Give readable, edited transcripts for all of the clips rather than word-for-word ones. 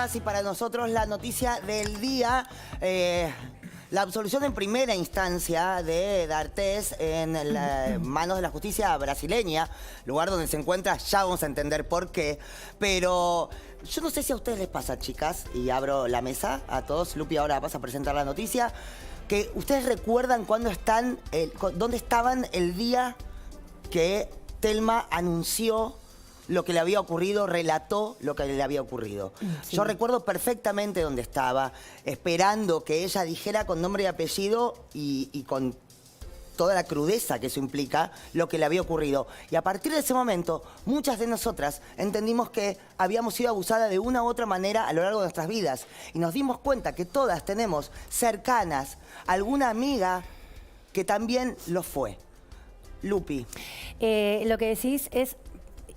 chicas, y para nosotros la noticia del día, la absolución en primera instancia de D'Artés en manos de la justicia brasileña, lugar donde se encuentra, ya vamos a entender por qué, pero yo no sé si a ustedes les pasa, chicas, y abro la mesa a todos. Lupi, ahora vas a presentar la noticia, que ustedes recuerdan dónde estaban el día que Telma anunció lo que le había ocurrido, relató lo que le había ocurrido. Sí. Yo recuerdo perfectamente dónde estaba, esperando que ella dijera con nombre y apellido y con toda la crudeza que eso implica, lo que le había ocurrido. Y a partir de ese momento, muchas de nosotras entendimos que habíamos sido abusadas de una u otra manera a lo largo de nuestras vidas. Y nos dimos cuenta que todas tenemos cercanas alguna amiga que también lo fue. Lupi. Lo que decís es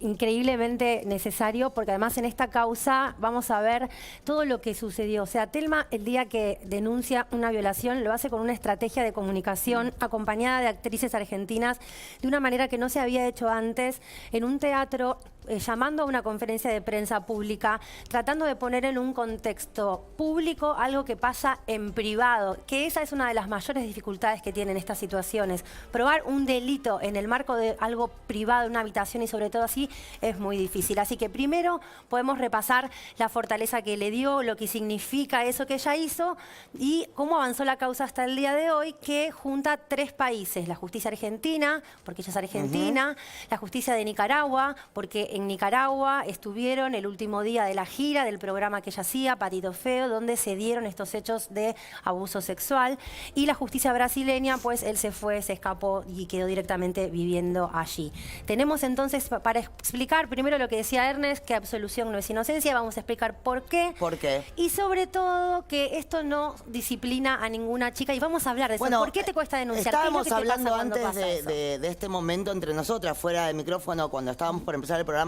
increíblemente necesario, porque además en esta causa vamos a ver todo lo que sucedió. O sea, Telma, el día que denuncia una violación, lo hace con una estrategia de comunicación acompañada de actrices argentinas de una manera que no se había hecho antes, en un teatro, llamando a una conferencia de prensa pública, tratando de poner en un contexto público algo que pasa en privado, que esa es una de las mayores dificultades que tienen estas situaciones. Probar un delito en el marco de algo privado, una habitación y sobre todo así, es muy difícil. Así que primero podemos repasar la fortaleza que le dio, lo que significa eso que ella hizo y cómo avanzó la causa hasta el día de hoy, que junta 3 países: la justicia argentina, porque ella es argentina, la justicia de Nicaragua, porque en Nicaragua estuvieron el último día de la gira del programa que ella hacía, Patito Feo, donde se dieron estos hechos de abuso sexual, y la justicia brasileña, pues él se fue, se escapó y quedó directamente viviendo allí. Tenemos entonces, para explicar primero lo que decía Ernest, que absolución no es inocencia, vamos a explicar por qué. ¿Por qué? Y sobre todo que esto no disciplina a ninguna chica, y vamos a hablar de eso. Bueno, ¿por qué te cuesta denunciar? Estábamos hablando antes de este momento entre nosotras, fuera de micrófono, cuando estábamos por empezar el programa,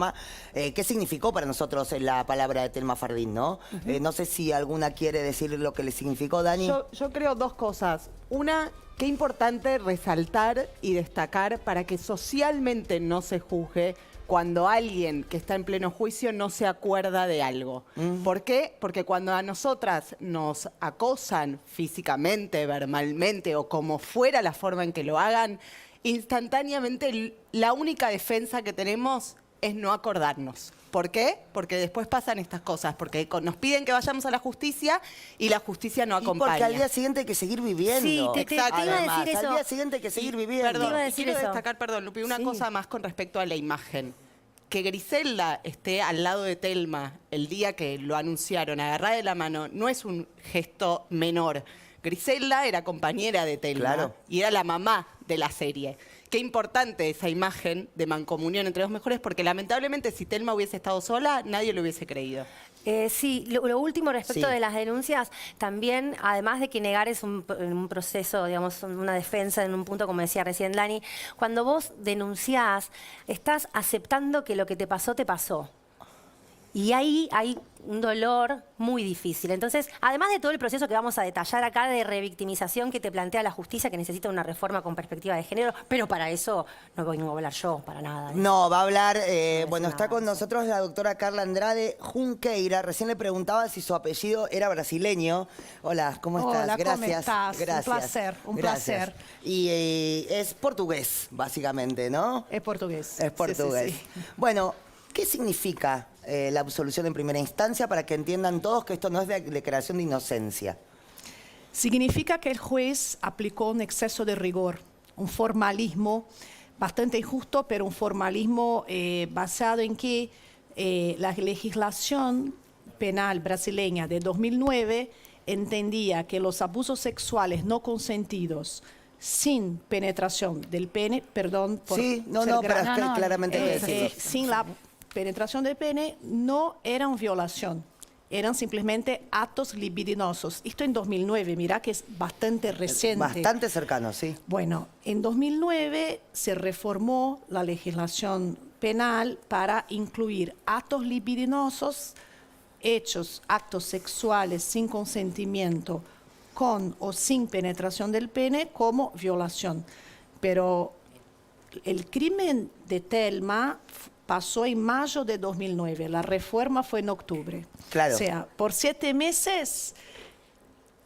qué significó para nosotros la palabra de Telma Fardín, ¿no? No sé si alguna quiere decir lo que le significó, Dani. Yo creo 2 cosas. Una, qué importante resaltar y destacar para que socialmente no se juzgue cuando alguien que está en pleno juicio no se acuerda de algo. ¿Por qué? Porque cuando a nosotras nos acosan físicamente, verbalmente o como fuera la forma en que lo hagan, instantáneamente la única defensa que tenemos es no acordarnos. ¿Por qué? Porque después pasan estas cosas, porque nos piden que vayamos a la justicia y la justicia no acompaña. Y porque al día siguiente hay que seguir viviendo. Sí, te iba a decir eso. Al día siguiente hay que seguir viviendo. Perdón, quiero destacar, Lupi, una cosa más con respecto a la imagen. Que Griselda esté al lado de Telma el día que lo anunciaron, agarrada de la mano, no es un gesto menor. Griselda era compañera de Telma, claro, y era la mamá de la serie. Qué importante esa imagen de mancomunión entre 2 mejores, porque lamentablemente si Telma hubiese estado sola, nadie lo hubiese creído. Sí, lo último respecto de las denuncias, también, además de que negar es un proceso, digamos, una defensa en un punto, como decía recién Dani, cuando vos denunciás, estás aceptando que lo que te pasó, te pasó. Y ahí hay un dolor muy difícil. Entonces, además de todo el proceso que vamos a detallar acá de revictimización que te plantea la justicia, que necesita una reforma con perspectiva de género, pero para eso no voy a hablar yo, para nada. No, va a hablar, bueno, está con nosotros la doctora Carla Andrade Junqueira. Recién le preguntaba si su apellido era brasileño. Hola, ¿cómo estás? Hola, gracias. ¿cómo estás? Gracias. Un placer, un placer. Y es portugués, básicamente, ¿no? Es portugués. Es portugués. Sí. Bueno, ¿qué significa la absolución en primera instancia para que entiendan todos que esto no es declaración de inocencia? Significa que el juez aplicó un exceso de rigor, un formalismo bastante injusto, pero un formalismo basado en que la legislación penal brasileña de 2009 entendía que los abusos sexuales no consentidos sin penetración del pene, perdón por claramente decirlo. sin la penetración del pene no eran violación, eran simplemente actos libidinosos. Esto en 2009, mira que es bastante reciente. Bastante cercano, sí. Bueno, en 2009 se reformó la legislación penal para incluir actos libidinosos, actos sexuales sin consentimiento, con o sin penetración del pene, como violación. Pero el crimen de Telma pasó en mayo de 2009. La reforma fue en octubre. Claro. O sea, por 7 meses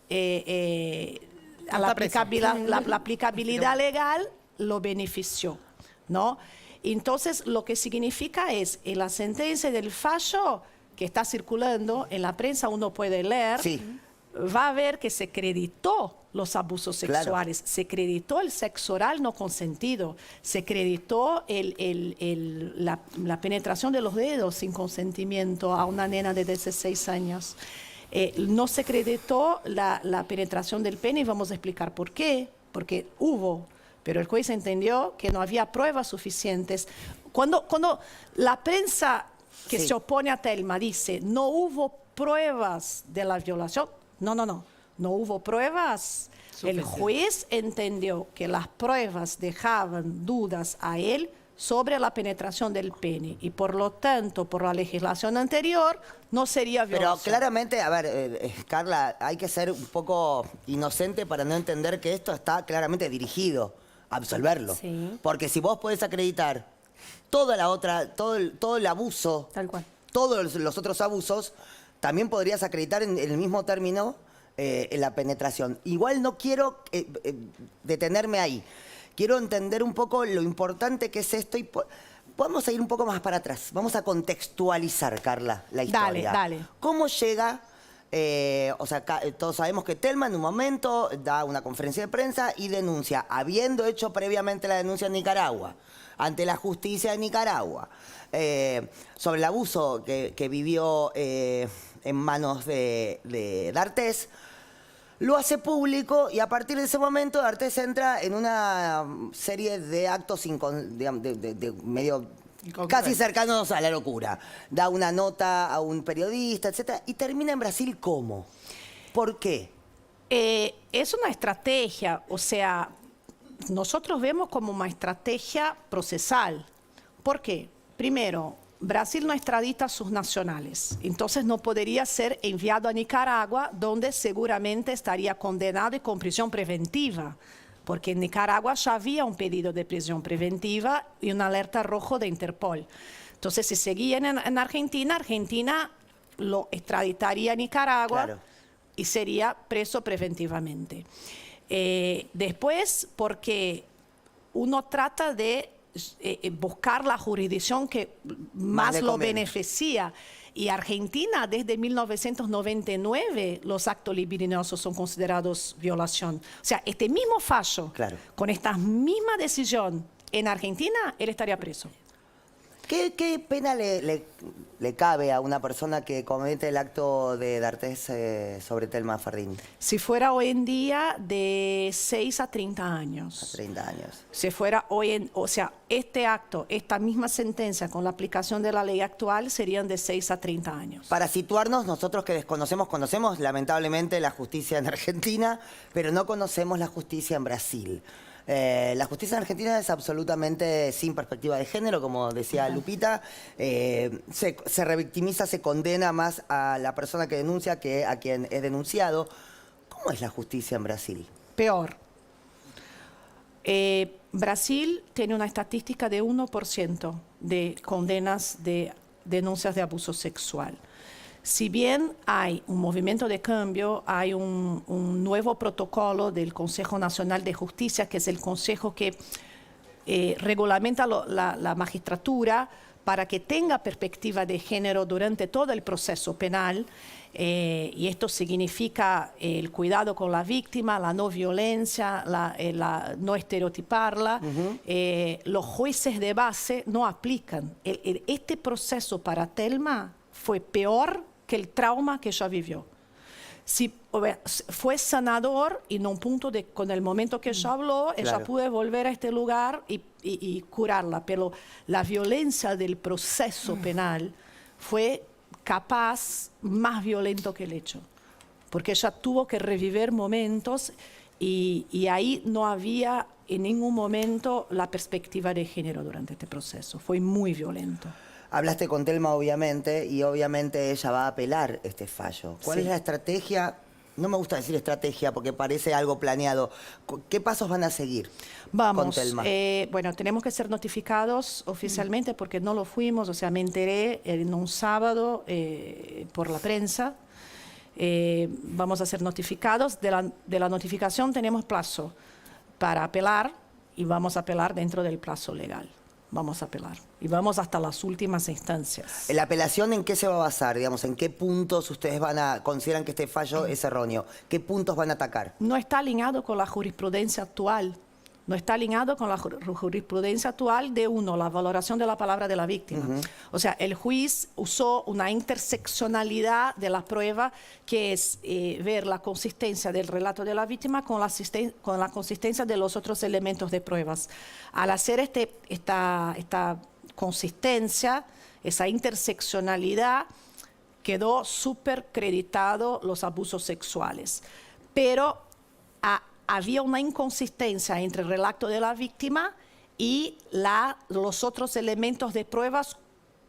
la aplicabilidad legal lo benefició, ¿no? Entonces, lo que significa es, en la sentencia del fallo que está circulando en la prensa, uno puede leer, Sí. va a ver que se acreditó los abusos Claro. sexuales, se acreditó el sexo oral no consentido, se acreditó la penetración de los dedos sin consentimiento a una nena de 16 años. No se acreditó la penetración del pene y vamos a explicar por qué, porque hubo, pero el juez entendió que no había pruebas suficientes. Cuando la prensa que Sí. se opone a Thelma dice no hubo pruebas de la violación, no hubo pruebas. El juez entendió que las pruebas dejaban dudas a él sobre la penetración del pene y por lo tanto, por la legislación anterior, no sería Pero violación. claramente, a ver, Carla, hay que ser un poco inocente para no entender que esto está claramente dirigido a absolverlo. Sí. Porque si vos podés acreditar toda la otra, todo el abuso, Tal cual. todos los otros abusos, también podrías acreditar en el mismo término la penetración. Igual no quiero detenerme ahí. Quiero entender un poco lo importante que es esto y podemos ir un poco más para atrás. Vamos a contextualizar, Carla, la historia. Dale. ¿Cómo llega? Todos sabemos que Thelma en un momento da una conferencia de prensa y denuncia, habiendo hecho previamente la denuncia en Nicaragua, ante la justicia de Nicaragua, sobre el abuso que vivió en manos de D'Artés. Lo hace público y a partir de ese momento D'Artés entra en una serie de actos medio casi cercanos a la locura. Da una nota a un periodista, etcétera, y termina en Brasil ¿cómo? ¿Por qué? Es una estrategia, o sea, nosotros vemos como una estrategia procesal. ¿Por qué? Primero, Brasil no extradita a sus nacionales, entonces no podría ser enviado a Nicaragua, donde seguramente estaría condenado y con prisión preventiva, porque en Nicaragua ya había un pedido de prisión preventiva y una alerta rojo de Interpol. Entonces, si seguían en Argentina, Argentina lo extraditaría a Nicaragua Claro. y sería preso preventivamente. Después, porque uno trata de buscar la jurisdicción que Más más le lo conviene. beneficia. Y Argentina, desde 1999, los actos libidinosos son considerados violación. O sea, este mismo fallo, Claro. con esta misma decisión en Argentina, él estaría preso. ¿Qué pena le cabe a una persona que comete el acto de D'Artés sobre Thelma Fardín? Si fuera hoy en día, de 6 a 30 años. 30 años. Si fuera o sea, este acto, esta misma sentencia con la aplicación de la ley actual serían de 6 a 30 años. Para situarnos, nosotros que conocemos lamentablemente la justicia en Argentina, pero no conocemos la justicia en Brasil. La justicia en Argentina es absolutamente sin perspectiva de género, como decía Lupita. Se revictimiza, se condena más a la persona que denuncia que a quien es denunciado. ¿Cómo es la justicia en Brasil? Peor. Brasil tiene una estadística de 1% de condenas de denuncias de abuso sexual. Si bien hay un movimiento de cambio, hay un nuevo protocolo del Consejo Nacional de Justicia, que es el consejo que regulamenta la magistratura para que tenga perspectiva de género durante todo el proceso penal. Y esto significa el cuidado con la víctima, la no violencia, la no estereotiparla. Los jueces de base no aplican. Este proceso para Thelma fue peor que el trauma que ella vivió. Fue sanador y en un punto con el momento que ella habló, ella Claro. pudo volver a este lugar y curarla, pero la violencia del proceso penal fue capaz más violento que el hecho, porque ella tuvo que revivir momentos y ahí no había en ningún momento la perspectiva de género durante este proceso. Fue muy violento. Hablaste con Thelma, obviamente, y obviamente ella va a apelar este fallo. ¿Cuál Sí. es la estrategia no me gusta decir estrategia porque parece algo planeado. ¿Qué pasos van a seguir con Vamos, Telma? bueno, tenemos que ser notificados oficialmente porque no lo fuimos, o sea, me enteré en un sábado por la prensa. Vamos a ser notificados. De la notificación tenemos plazo para apelar y vamos a apelar dentro del plazo legal. Vamos a apelar y vamos hasta las últimas instancias. ¿La apelación en qué se va a basar? Digamos, ¿en qué puntos ustedes consideran que este fallo es erróneo? ¿Qué puntos van a atacar? No está alineado con la jurisprudencia actual. No está alineado con la jurisprudencia actual de la valoración de la palabra de la víctima. O sea, el juez usó una interseccionalidad de la prueba, que es ver la consistencia del relato de la víctima con la consistencia de los otros elementos de pruebas. Al hacer esta consistencia, esa interseccionalidad, quedó supercreditado los abusos sexuales. Pero había una inconsistencia entre el relato de la víctima y los otros elementos de pruebas,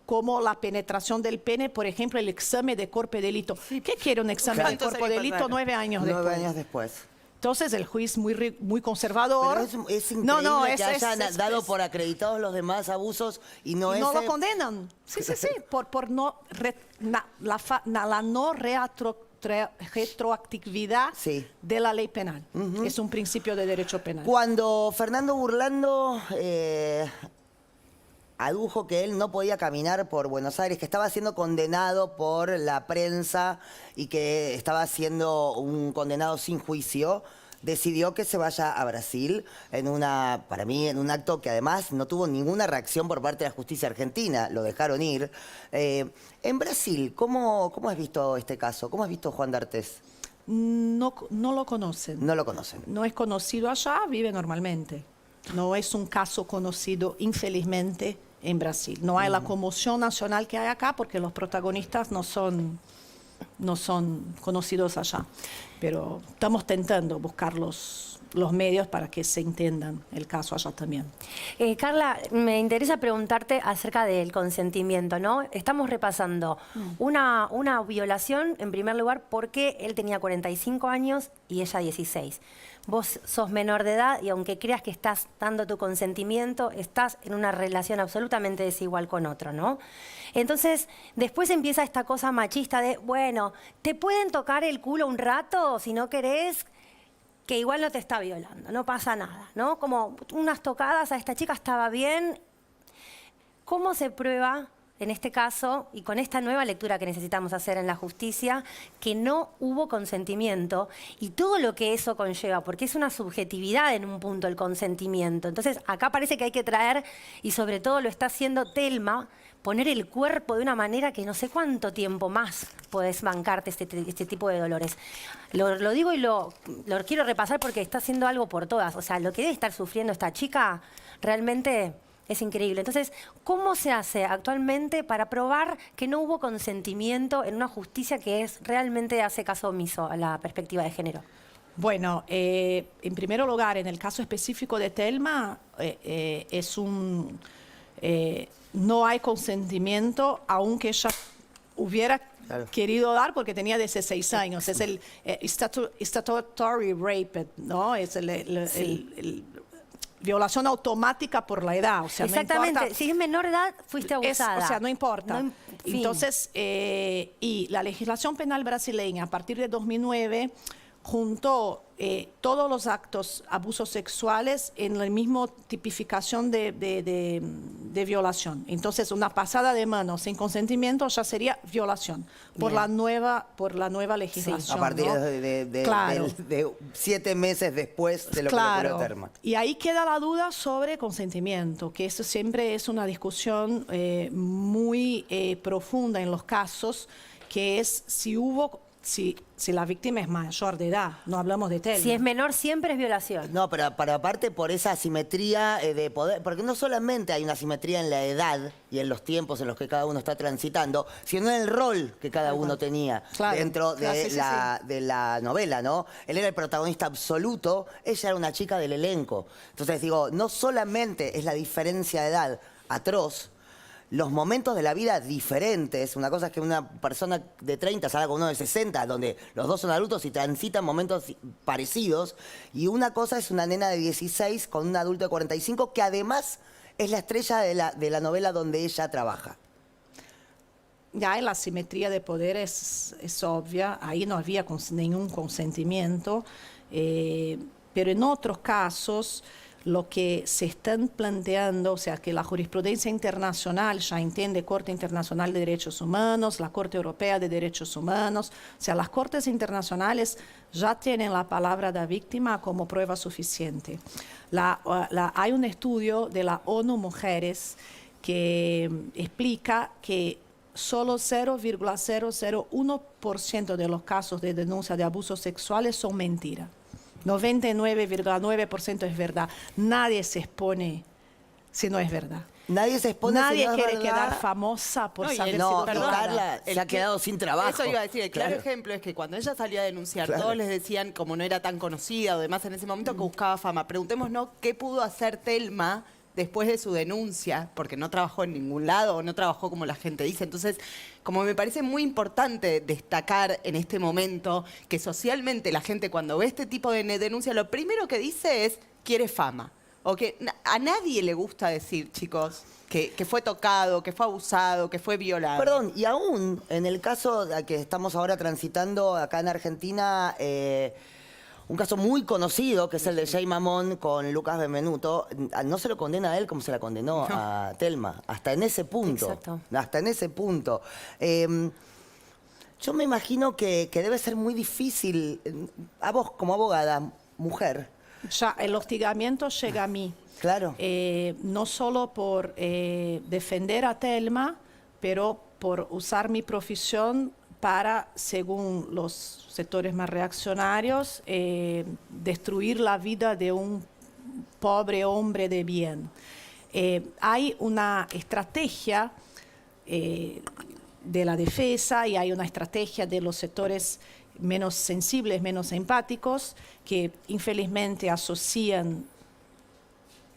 como la penetración del pene, por ejemplo, el examen de cuerpo de delito. ¿Qué quiere un examen de cuerpo de delito 9 años después? 9 años después. Entonces el juez muy conservador. Pero es increíble que hayan dado por acreditados los demás abusos y no lo condenan. Sí, por la no retroactividad de la ley penal. Es un principio de derecho penal. Cuando Fernando Burlando adujo que él no podía caminar por Buenos Aires, que estaba siendo condenado por la prensa y que estaba siendo un condenado sin juicio, decidió que se vaya a Brasil para mí, en un acto que además no tuvo ninguna reacción por parte de la justicia argentina, lo dejaron ir. En Brasil, ¿cómo has visto este caso? ¿Cómo has visto Juan D'Artés? No lo conocen. No lo conocen. No es conocido allá, vive normalmente. No es un caso conocido, infelizmente, en Brasil. No hay la conmoción nacional que hay acá porque los protagonistas no son conocidos allá. Pero estamos intentando buscar los medios para que se entiendan el caso allá también. Carla, me interesa preguntarte acerca del consentimiento, ¿no? Estamos repasando una violación, en primer lugar, porque él tenía 45 años y ella 16. Vos sos menor de edad y aunque creas que estás dando tu consentimiento, estás en una relación absolutamente desigual con otro, ¿no? Entonces, después empieza esta cosa machista de, bueno, te pueden tocar el culo un rato si no querés, que igual no te está violando, no pasa nada, ¿no? Como unas tocadas, a esta chica estaba bien. ¿Cómo se prueba, en este caso, y con esta nueva lectura que necesitamos hacer en la justicia, que no hubo consentimiento y todo lo que eso conlleva? Porque es una subjetividad en un punto el consentimiento. Entonces, acá parece que hay que traer, y sobre todo lo está haciendo Telma, poner el cuerpo de una manera que no sé cuánto tiempo más podés bancarte este tipo de dolores. Lo digo y lo quiero repasar porque está haciendo algo por todas. O sea, lo que debe estar sufriendo esta chica realmente es increíble. Entonces, ¿cómo se hace actualmente para probar que no hubo consentimiento en una justicia que realmente hace caso omiso a la perspectiva de género? Bueno, en primer lugar, en el caso específico de Telma, no hay consentimiento, aunque ella hubiera querido dar porque tenía 16 años. Es el statutory rape, ¿no? Es el violación automática por la edad. O sea, exactamente. No importa, si es menor de edad, fuiste abusada. o sea, no importa. Entonces, y la legislación penal brasileña, a partir de 2009, juntó todos los actos, abusos sexuales en la misma tipificación de violación. Entonces, una pasada de mano sin consentimiento ya sería violación por la nueva legislación. Sí. A partir, ¿no? de 7 meses después de lo que ocurrió Telma. Y ahí queda la duda sobre consentimiento, que eso siempre es una discusión muy profunda en los casos, que es si la víctima es mayor de edad, no hablamos de Telma. Si es menor, siempre es violación. No, pero aparte por esa asimetría de poder, porque no solamente hay una asimetría en la edad y en los tiempos en los que cada uno está transitando, sino en el rol que cada uno tenía dentro de la novela, ¿no? Él era el protagonista absoluto, ella era una chica del elenco. Entonces digo, no solamente es la diferencia de edad atroz, los momentos de la vida diferentes. Una cosa es que una persona de 30 salga con uno de 60, donde los dos son adultos y transitan momentos parecidos. Y una cosa es una nena de 16 con un adulto de 45, que además es la estrella de la novela donde ella trabaja. Ya la simetría de poder es obvia, ahí no había ningún consentimiento, pero en otros casos lo que se están planteando, o sea, que la jurisprudencia internacional ya entiende Corte Internacional de Derechos Humanos, la Corte Europea de Derechos Humanos, o sea, las cortes internacionales ya tienen la palabra de la víctima como prueba suficiente. Hay un estudio de la ONU Mujeres que explica que solo 0,001% de los casos de denuncia de abusos sexuales son mentiras. 99,9% es verdad. Nadie se expone si no es verdad. Nadie se expone Nadie si no es quiere verdad. quedar famosa por saber no, si y perdón, Carla se ha quedado sin trabajo. Eso iba a decir, el claro Claro. ejemplo es que cuando ella salió a denunciar, Claro. todos les decían, como no era tan conocida o demás en ese momento, que buscaba fama. Preguntémonos qué pudo hacer Thelma después de su denuncia, porque no trabajó en ningún lado o no trabajó como la gente dice. Entonces, como me parece muy importante destacar en este momento que socialmente la gente cuando ve este tipo de denuncia, lo primero que dice es, quiere fama. O que a nadie le gusta decir, chicos, que fue tocado, que fue abusado, que fue violado. Perdón, y aún en el caso que estamos ahora transitando acá en Argentina, un caso muy conocido, que es el de Jay Mamón con Lucas Benvenuto, no se lo condena a él como se la condenó a Thelma, hasta en ese punto. Exacto. Hasta en ese punto. Yo me imagino que debe ser muy difícil, a vos como abogada, mujer, ya el hostigamiento llega a mí. claro. No solo por defender a Thelma, pero por usar mi profesión para, según los sectores más reaccionarios, destruir la vida de un pobre hombre de bien. Hay una estrategia de la defensa y hay una estrategia de los sectores menos sensibles, menos empáticos, que infelizmente asocian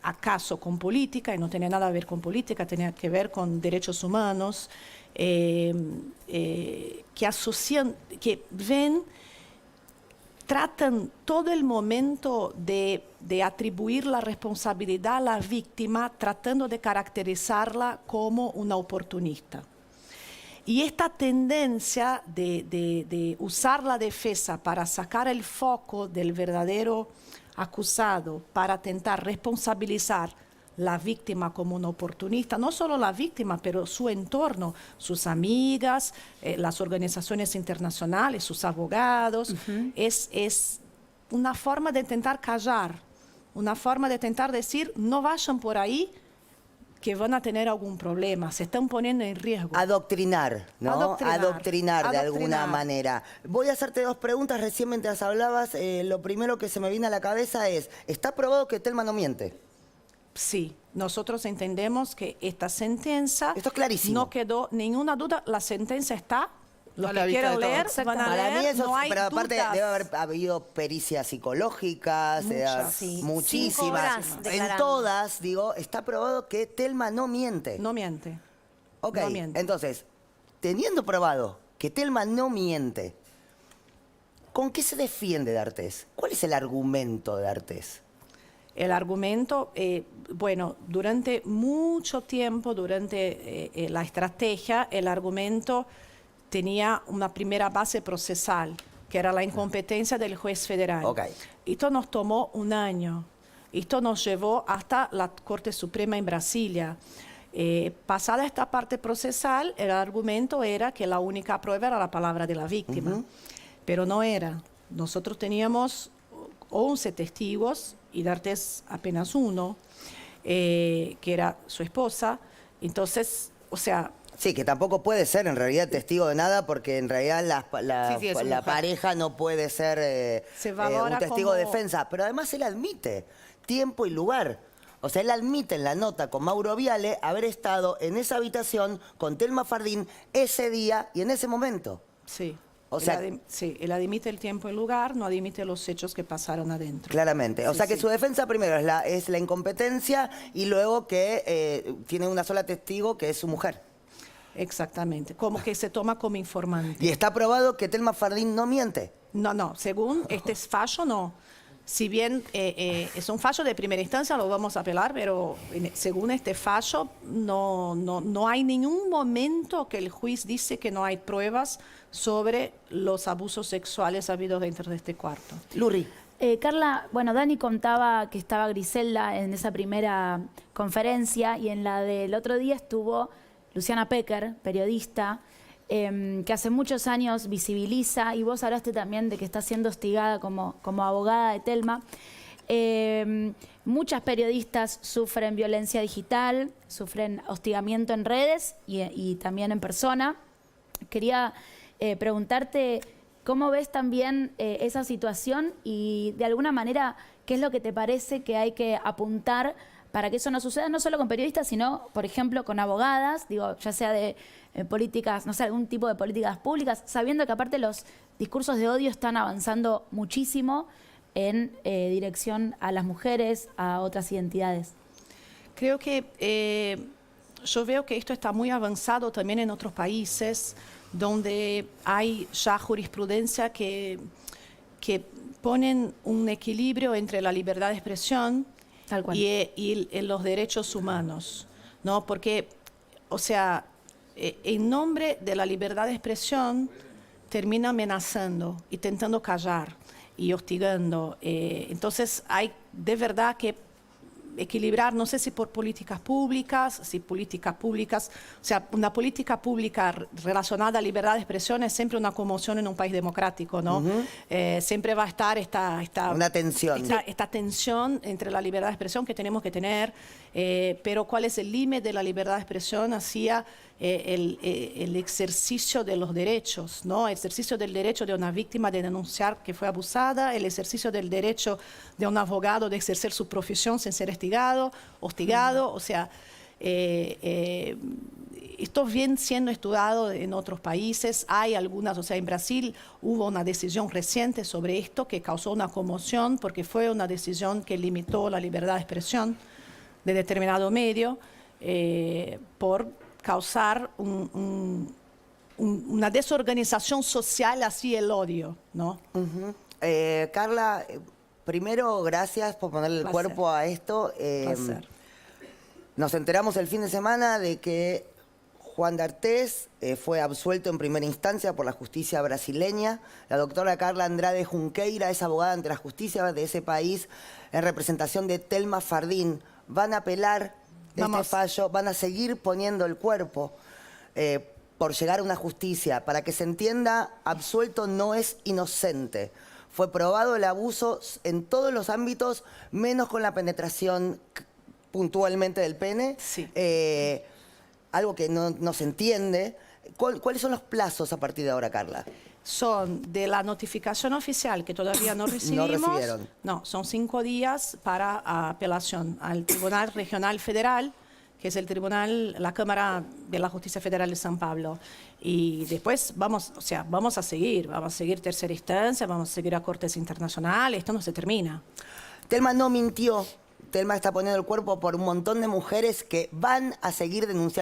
acaso con política, y no tenía nada que ver con política, tenía que ver con derechos humanos, que asocian, que ven, tratan todo el momento de atribuir la responsabilidad a la víctima, tratando de caracterizarla como una oportunista. Y esta tendencia de usar la defensa para sacar el foco del verdadero acusado, para intentar responsabilizar la víctima como una oportunista, no solo la víctima, pero su entorno, sus amigas, las organizaciones internacionales, sus abogados, es una forma de intentar callar, una forma de intentar decir, no vayan por ahí, que van a tener algún problema, se están poniendo en riesgo. Adoctrinar, ¿no? Adoctrinar de alguna Adoctrinar. manera. Voy a hacerte dos preguntas. Recién mientras hablabas, lo primero que se me viene a la cabeza es, ¿está probado que Thelma no miente? Sí, nosotros entendemos que esta sentencia... Esto es clarísimo. No quedó ninguna duda, la sentencia está... Los A la que vista quieran de leer, todos. van a Para leer, mí eso, no hay pero aparte dudas. debe haber habido pericias psicológicas, Muchas, sí. 5 muchísimas. horas En declarando. todas, digo, está probado que Thelma no miente. No miente. Ok, no miente. entonces, teniendo probado que Thelma no miente, ¿con qué se defiende D'Artés? ¿Cuál es el argumento de D'Artés? El argumento, bueno, durante mucho tiempo, durante la estrategia, el argumento tenía una primera base procesal, que era la incompetencia del juez federal. Ok. Esto nos tomó un año. Esto nos llevó hasta la Corte Suprema en Brasilia. Pasada esta parte procesal, el argumento era que la única prueba era la palabra de la víctima. Pero no era. Nosotros teníamos 11 testigos y D'Artés apenas uno, que era su esposa. Entonces, o sea... Sí, que tampoco puede ser en realidad testigo de nada, porque en realidad Sí, es su la mujer. pareja no puede ser Se valora un testigo de como- defensa. Pero además él admite tiempo y lugar. O sea, él admite en la nota con Mauro Viale haber estado en esa habitación con Thelma Fardín ese día y en ese momento. Sí. O sea, Sí, él admite el tiempo y el lugar, no admite los hechos que pasaron adentro. claramente. O Sí, sea que sí. su defensa primero es la incompetencia y luego que tiene una sola testigo que es su mujer. Exactamente, como que se toma como informante. Y está probado que Telma Fardín no miente. No, según este fallo no. Si bien es un fallo de primera instancia, lo vamos a apelar, pero según este fallo no hay ningún momento que el juez dice que no hay pruebas sobre los abusos sexuales habidos dentro de este cuarto. Lurri. Carla, bueno, Dani contaba que estaba Griselda en esa primera conferencia y en la del otro día estuvo Luciana Pecker, periodista, que hace muchos años visibiliza, y vos hablaste también de que está siendo hostigada como abogada de Telma. Muchas periodistas sufren violencia digital, sufren hostigamiento en redes y también en persona. Quería preguntarte cómo ves también esa situación y de alguna manera qué es lo que te parece que hay que apuntar para que eso no suceda, no solo con periodistas, sino, por ejemplo, con abogadas, digo, ya sea de políticas, no sé, algún tipo de políticas públicas, sabiendo que aparte los discursos de odio están avanzando muchísimo en dirección a las mujeres, a otras identidades. Creo que yo veo que esto está muy avanzado también en otros países, donde hay ya jurisprudencia que ponen un equilibrio entre la libertad de expresión Tal cual. y los derechos humanos, ¿no? Porque, o sea, en nombre de la libertad de expresión termina amenazando, intentando callar y hostigando. Entonces hay de verdad que equilibrar, no sé si por políticas públicas, o sea, una política pública relacionada a libertad de expresión es siempre una conmoción en un país democrático, ¿no? Siempre va a estar Una tensión. esta tensión entre la libertad de expresión que tenemos que tener, pero cuál es el límite de la libertad de expresión hacia el ejercicio de los derechos, ¿no? El ejercicio del derecho de una víctima de denunciar que fue abusada, el ejercicio del derecho de un abogado de ejercer su profesión sin ser hostigado, o sea, esto viene siendo estudiado en otros países, hay algunas, o sea, en Brasil hubo una decisión reciente sobre esto que causó una conmoción porque fue una decisión que limitó la libertad de expresión de determinado medio por causar una desorganización social así el odio, ¿no? Carla, primero, gracias por ponerle el Placer. cuerpo a esto. Placer. Nos enteramos el fin de semana de que Juan D'Artés fue absuelto en primera instancia por la justicia brasileña. La doctora Carla Andrade Junqueira es abogada ante la justicia de ese país en representación de Telma Fardín. Van a apelar este fallo, van a seguir poniendo el cuerpo por llegar a una justicia. Para que se entienda, absuelto no es inocente. Fue probado el abuso en todos los ámbitos, menos con la penetración puntualmente del pene. Sí. Algo que no se entiende. ¿Cuáles son los plazos a partir de ahora, Carla? Son de la notificación oficial que todavía no recibimos. No recibieron. No, son 5 días para apelación al Tribunal Regional Federal, que es el tribunal, la Cámara de la Justicia Federal de San Pablo. Y después vamos a seguir tercera instancia, vamos a seguir a cortes internacionales, esto no se termina. Telma no mintió. Telma está poniendo el cuerpo por un montón de mujeres que van a seguir denunciando.